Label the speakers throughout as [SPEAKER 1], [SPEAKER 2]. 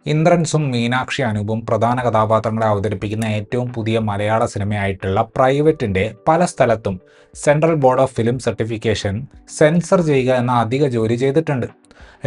[SPEAKER 1] ഇന്ദ്രൻസും മീനാക്ഷി അനൂപും പ്രധാന കഥാപാത്രങ്ങളെ അവതരിപ്പിക്കുന്ന ഏറ്റവും പുതിയ മലയാള സിനിമയായിട്ടുള്ള പ്രൈവറ്റിന്റെ പല സ്ഥലത്തും central board of film certification sensor ചെയ്യുക എന്ന അധിക ജോലി ചെയ്തിട്ടുണ്ട്.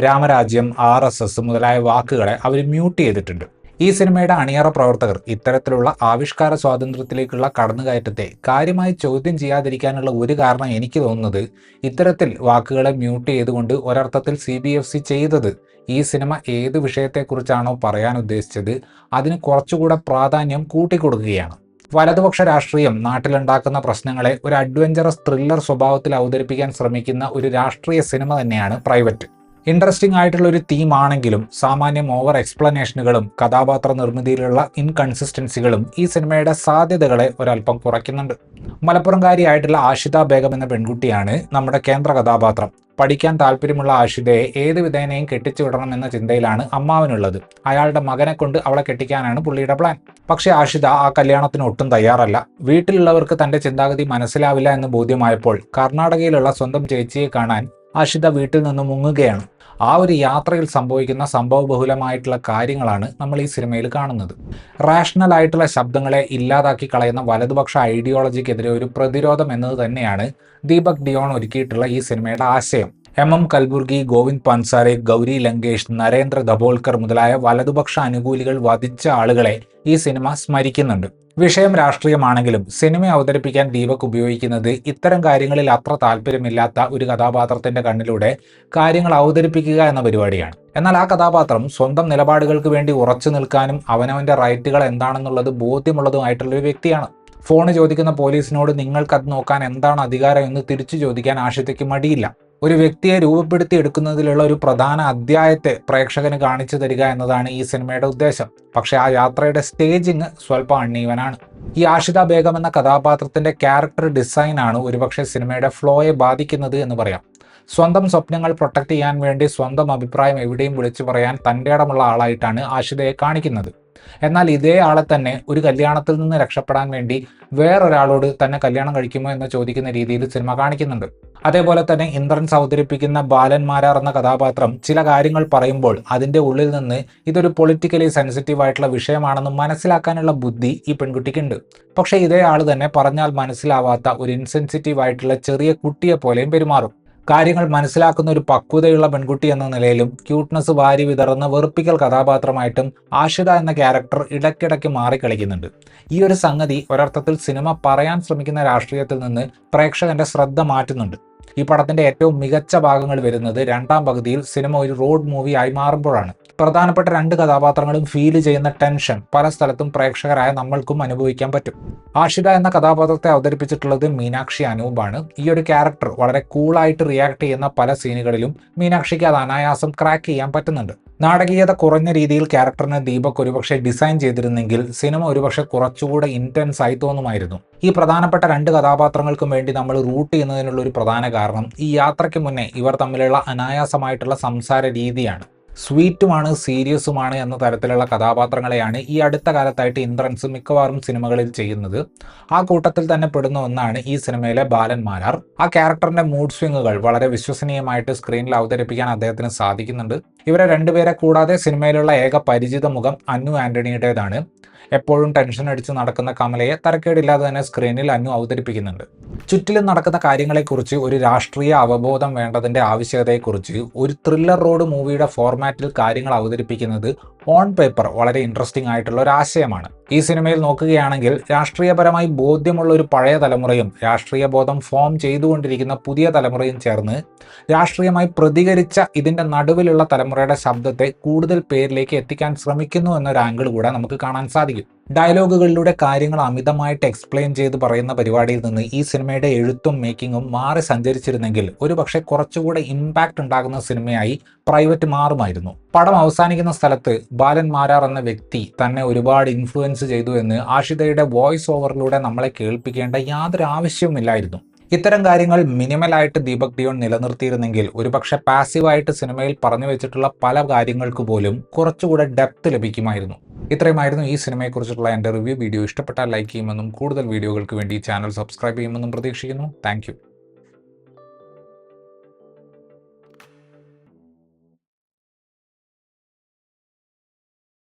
[SPEAKER 1] രാമരാജ്യം, RSS മുതലായ വാക്കുകളെ അവർ മ്യൂട്ട് ചെയ്തിട്ടുണ്ട്. ഈ സിനിമയുടെ അണിയറ പ്രവർത്തകർ ഇത്തരത്തിലുള്ള ആവിഷ്കാര സ്വാതന്ത്ര്യത്തിലേക്കുള്ള കടന്നുകയറ്റത്തെ കാര്യമായി ചോദ്യം ചെയ്യാതിരിക്കാനുള്ള ഒരു കാരണം എനിക്ക് തോന്നുന്നത്, ഇത്തരത്തിൽ വാക്കുകളെ മ്യൂട്ട് ചെയ്തുകൊണ്ട് ഒരർത്ഥത്തിൽ CBFC ചെയ്തത് ഈ സിനിമ ഏത് വിഷയത്തെക്കുറിച്ചാണോ പറയാൻ ഉദ്ദേശിച്ചത് അതിന് കുറച്ചുകൂടെ പ്രാധാന്യം കൂട്ടിക്കൊടുക്കുകയാണ്. വലതുപക്ഷ രാഷ്ട്രീയം നാട്ടിലുണ്ടാക്കുന്ന പ്രശ്നങ്ങളെ ഒരു അഡ്വഞ്ചറസ് ത്രില്ലർ സ്വഭാവത്തിൽ അവതരിപ്പിക്കാൻ ശ്രമിക്കുന്ന ഒരു രാഷ്ട്രീയ സിനിമ തന്നെയാണ് പ്രൈവറ്റ്. ഇൻട്രസ്റ്റിംഗ് ആയിട്ടുള്ള ഒരു തീമാണെങ്കിലും സാമാന്യം ഓവർ എക്സ്പ്ലനേഷനുകളും കഥാപാത്ര നിർമ്മിതിയിലുള്ള ഇൻകൺസിസ്റ്റൻസികളും ഈ സിനിമയുടെ സാധ്യതകളെ ഒരല്പം കുറയ്ക്കുന്നുണ്ട്. മലപ്പുറംകാരിയായിട്ടുള്ള ആഷിത ബേഗം എന്ന പെൺകുട്ടിയാണ് നമ്മുടെ കേന്ദ്ര കഥാപാത്രം. പഠിക്കാൻ താല്പര്യമുള്ള ആഷിതയെ ഏത് വിധേനയും കെട്ടിച്ചു വിടണമെന്ന ചിന്തയിലാണ് അമ്മാവനുള്ളത്. അയാളുടെ മകനെ കൊണ്ട് അവളെ കെട്ടിക്കാനാണ് പുള്ളിയുടെ പ്ലാൻ. പക്ഷേ ആഷിത ആ കല്യാണത്തിന് ഒട്ടും തയ്യാറല്ല. വീട്ടിലുള്ളവർക്ക് തന്റെ ചിന്താഗതി മനസ്സിലാവില്ല എന്ന് ബോധ്യമായപ്പോൾ കർണാടകയിലുള്ള സ്വന്തം ചേച്ചിയെ കാണാൻ ആഷിത വീട്ടിൽ നിന്ന് മുങ്ങുകയാണ്. ആ ഒരു യാത്രയിൽ സംഭവിക്കുന്ന സംഭവബഹുലമായിട്ടുള്ള കാര്യങ്ങളാണ് നമ്മൾ ഈ സിനിമയിൽ കാണുന്നത്. റാഷണൽ ആയിട്ടുള്ള ശബ്ദങ്ങളെ ഇല്ലാതാക്കി കളയുന്ന വലതുപക്ഷ ഐഡിയോളജിക്കെതിരെ ഒരു പ്രതിരോധം എന്നത് തന്നെയാണ് ദീപക് ഡിയോൺ ഒരുക്കിയിട്ടുള്ള ഈ സിനിമയുടെ ആശയം. MM കൽബുർഗി, ഗോവിന്ദ് പൻസാരെ, ഗൗരി ലങ്കേഷ്, നരേന്ദ്ര ദബോൾക്കർ മുതലായ വലതുപക്ഷ അനുകൂലികൾ വധിച്ച ആളുകളെ ഈ സിനിമ സ്മരിക്കുന്നുണ്ട്. വിഷയം രാഷ്ട്രീയമാണെങ്കിലും സിനിമ അവതരിപ്പിക്കാൻ ദീപക് ഉപയോഗിക്കുന്നത് ഇത്തരം കാര്യങ്ങളിൽ അത്ര താല്പര്യമില്ലാത്ത ഒരു കഥാപാത്രത്തിന്റെ കണ്ണിലൂടെ കാര്യങ്ങൾ അവതരിപ്പിക്കുക എന്ന പരിപാടിയാണ്. എന്നാൽ ആ കഥാപാത്രം സ്വന്തം നിലപാടുകൾക്ക് വേണ്ടി ഉറച്ചു നിൽക്കാനും അവനവന്റെ റൈറ്റുകൾ എന്താണെന്നുള്ളത് ബോധ്യമുള്ളതുമായിട്ടുള്ള ഒരു വ്യക്തിയാണ്. ഫോണ് ചോദിക്കുന്ന പോലീസിനോട് നിങ്ങൾക്കത് നോക്കാൻ എന്താണ് അധികാരം എന്ന് തിരിച്ചു ചോദിക്കാൻ ആഷിതയ്ക്ക് മടിയില്ല. ഒരു വ്യക്തിയെ രൂപപ്പെടുത്തി എടുക്കുന്നതിലുള്ള ഒരു പ്രധാന അധ്യായത്തെ പ്രേക്ഷകന് കാണിച്ചു തരിക എന്നതാണ് ഈ സിനിമയുടെ ഉദ്ദേശം. പക്ഷേ ആ യാത്രയുടെ സ്റ്റേജിങ് സ്വല്പം അണ്ണീവനാണ്. ഈ ആഷിത ബേഗം എന്ന കഥാപാത്രത്തിന്റെ ക്യാരക്ടർ ഡിസൈനാണ് ഒരുപക്ഷെ സിനിമയുടെ ഫ്ലോയെ ബാധിക്കുന്നത് എന്ന് പറയാം. സ്വന്തം സ്വപ്നങ്ങൾ പ്രൊട്ടക്ട് ചെയ്യാൻ വേണ്ടി സ്വന്തം അഭിപ്രായം എവിടെയും വിളിച്ചു പറയാൻ തൻ്റെ ഇടമുള്ള ആളായിട്ടാണ് ആഷിതയെ കാണിക്കുന്നത്. എന്നാൽ ഇതേ ആളെ തന്നെ ഒരു കല്യാണത്തിൽ നിന്ന് രക്ഷപ്പെടാൻ വേണ്ടി വേറൊരാളോട് തന്നെ കല്യാണം കഴിക്കുമോ എന്ന് ചോദിക്കുന്ന രീതിയിൽ സിനിമ കാണിക്കുന്നുണ്ട്. അതേപോലെ തന്നെ ഇന്ദ്രൻസ് അവതരിപ്പിക്കുന്ന ബാലൻ മാരാർ എന്ന കഥാപാത്രം ചില കാര്യങ്ങൾ പറയുമ്പോൾ അതിൻ്റെ ഉള്ളിൽ നിന്ന് ഇതൊരു പൊളിറ്റിക്കലി സെൻസിറ്റീവ് ആയിട്ടുള്ള വിഷയമാണെന്ന് മനസ്സിലാക്കാനുള്ള ബുദ്ധി ഈ പെൺകുട്ടിക്കുണ്ട്. പക്ഷേ ഇതേ ആൾ തന്നെ പറഞ്ഞാൽ മനസ്സിലാവാത്ത ഒരു ഇൻസെൻസിറ്റീവ് ആയിട്ടുള്ള ചെറിയ കുട്ടിയെ പോലെയും പെരുമാറും. കാര്യങ്ങൾ മനസ്സിലാക്കുന്ന ഒരു പക്വതയുള്ള പെൺകുട്ടി എന്ന നിലയിലും ക്യൂട്ട്നസ് വാരി വിതറുന്ന വെറുപ്പിക്കൽ കഥാപാത്രമായിട്ടും ആഷിത എന്ന ക്യാരക്ടർ ഇടയ്ക്കിടയ്ക്ക് മാറിക്കളിക്കുന്നുണ്ട്. ഈ ഒരു സംഗതി ഒരർത്ഥത്തിൽ സിനിമ പറയാൻ ശ്രമിക്കുന്ന രാഷ്ട്രീയത്തിൽ നിന്ന് പ്രേക്ഷകന്റെ ശ്രദ്ധ മാറ്റുന്നുണ്ട്. ഈ പടത്തിന്റെ ഏറ്റവും മികച്ച ഭാഗങ്ങൾ വരുന്നത് രണ്ടാം പകുതിയിൽ സിനിമ ഒരു റോഡ് മൂവി ആയി മാറുമ്പോഴാണ്. പ്രധാനപ്പെട്ട രണ്ട് കഥാപാത്രങ്ങളും ഫീൽ ചെയ്യുന്ന ടെൻഷൻ പല സ്ഥലത്തും പ്രേക്ഷകരായ നമ്മൾക്കും അനുഭവിക്കാൻ പറ്റും. ആഷിത എന്ന കഥാപാത്രത്തെ അവതരിപ്പിച്ചിട്ടുള്ളത് മീനാക്ഷി അനൂപാണ്. ഈ ഒരു ക്യാരക്ടർ വളരെ കൂളായിട്ട് റിയാക്ട് ചെയ്യുന്ന പല സീനുകളിലും മീനാക്ഷിക്ക് അത് അനായാസം ക്രാക്ക് ചെയ്യാൻ പറ്റുന്നുണ്ട്. നാടകീയത കുറഞ്ഞ രീതിയിൽ ക്യാരക്ടറിനെ ദീപക് ഒരുപക്ഷെ ഡിസൈൻ ചെയ്തിരുന്നെങ്കിൽ സിനിമ ഒരുപക്ഷെ കുറച്ചുകൂടെ ഇന്റൻസ് ആയി തോന്നുമായിരുന്നു. ഈ പ്രധാനപ്പെട്ട രണ്ട് കഥാപാത്രങ്ങൾക്കും വേണ്ടി നമ്മൾ റൂട്ട് ചെയ്യുന്നതിനുള്ള ഒരു പ്രധാന കാരണം ഈ യാത്രയ്ക്ക് മുന്നേ ഇവർ തമ്മിലുള്ള അനായാസമായിട്ടുള്ള സംസാര രീതിയാണ്. സ്വീറ്റുമാണ്, സീരിയസുമാണ് എന്ന തരത്തിലുള്ള കഥാപാത്രങ്ങളെയാണ് ഈ അടുത്ത കാലത്തായിട്ട് ഇന്ദ്രൻസ് മിക്കവാറും സിനിമകളിൽ ചെയ്യുന്നത്. ആ കൂട്ടത്തിൽ തന്നെ പെടുന്ന ഒന്നാണ് ഈ സിനിമയിലെ ബാലൻ മാരാർ. ആ ക്യാരക്ടറിന്റെ മൂഡ് സ്വിങ്ങുകൾ വളരെ വിശ്വസനീയമായിട്ട് സ്ക്രീനിൽ അവതരിപ്പിക്കാൻ അദ്ദേഹത്തിന് സാധിക്കുന്നുണ്ട്. ഇവരെ രണ്ടുപേരെ കൂടാതെ സിനിമയിലുള്ള ഏക പരിചിത മുഖം അന്നു ആന്റണിയുടേതാണ്. എപ്പോഴും ടെൻഷൻ അടിച്ച് നടക്കുന്ന കമലയെ തരക്കേടില്ലാതെ തന്നെ സ്ക്രീനിൽ അന്നു അവതരിപ്പിക്കുന്നുണ്ട്. ചുറ്റിലും നടക്കുന്ന കാര്യങ്ങളെക്കുറിച്ച് ഒരു രാഷ്ട്രീയ അവബോധം വേണ്ടതിൻ്റെ ആവശ്യകതയെക്കുറിച്ച് ഒരു ത്രില്ലർ റോഡ് മൂവിയുടെ ഫോർമാറ്റിൽ കാര്യങ്ങൾ അവതരിപ്പിക്കുന്നത് ഓൺ പേപ്പർ വളരെ ഇൻട്രസ്റ്റിംഗ് ആയിട്ടുള്ള ഒരു ആശയമാണ്. ഈ സിനിമയിൽ നോക്കുകയാണെങ്കിൽ രാഷ്ട്രീയപരമായി ബോധ്യമുള്ള ഒരു പഴയ തലമുറയും രാഷ്ട്രീയ ബോധം ഫോം ചെയ്തുകൊണ്ടിരിക്കുന്ന പുതിയ തലമുറയും ചേർന്ന് രാഷ്ട്രീയമായി പ്രതികരിച്ച ഇതിൻ്റെ നടുവിലുള്ള തലമുറയുടെ ശബ്ദത്തെ കൂടുതൽ പേരിലേക്ക് എത്തിക്കാൻ ശ്രമിക്കുന്നു എന്നൊരു ആംഗിൾ കൂടെ നമുക്ക് കാണാൻ സാധിക്കും. ഡയലോഗുകളിലൂടെ കാര്യങ്ങൾ അമിതമായിട്ട് എക്സ്പ്ലെയിൻ ചെയ്ത് പറയുന്ന പരിപാടിയിൽ നിന്ന് ഈ സിനിമയുടെ എഴുത്തും മേക്കിങ്ങും മാറി സഞ്ചരിച്ചിരുന്നെങ്കിൽ ഒരുപക്ഷെ കുറച്ചുകൂടെ ഇമ്പാക്റ്റ് ഉണ്ടാകുന്ന സിനിമയായി പ്രൈവറ്റ് മാറുമായിരുന്നു. പടം അവസാനിക്കുന്ന സ്ഥലത്ത് ബാലൻ മാരാർ എന്ന വ്യക്തി തന്നെ ഒരുപാട് ഇൻഫ്ലുവൻസ് ചെയ്തു എന്ന് ആഷിതയുടെ വോയിസ് ഓവറിലൂടെ നമ്മളെ കേൾപ്പിക്കേണ്ട യാതൊരു ആവശ്യവുമില്ലായിരുന്നു. ഇത്തരം കാര്യങ്ങൾ മിനിമലായിട്ട് ദീപക് ഡിയോൺ നിലനിർത്തിയിരുന്നെങ്കിൽ ഒരുപക്ഷെ പാസീവായിട്ട് സിനിമയിൽ പറഞ്ഞു വെച്ചിട്ടുള്ള പല കാര്യങ്ങൾക്ക് പോലും കുറച്ചുകൂടെ ഡെപ്ത് ലഭിക്കുമായിരുന്നു. ഇത്രയുമായിരുന്നു ഈ സിനിമയെക്കുറിച്ചുള്ള എൻ്റെ റിവ്യൂ. വീഡിയോ ഇഷ്ടപ്പെട്ടാൽ ലൈക്ക് ചെയ്യുമെന്നും കൂടുതൽ വീഡിയോകൾക്ക് വേണ്ടി ചാനൽ സബ്സ്ക്രൈബ് ചെയ്യുമെന്നും പ്രതീക്ഷിക്കുന്നു. താങ്ക്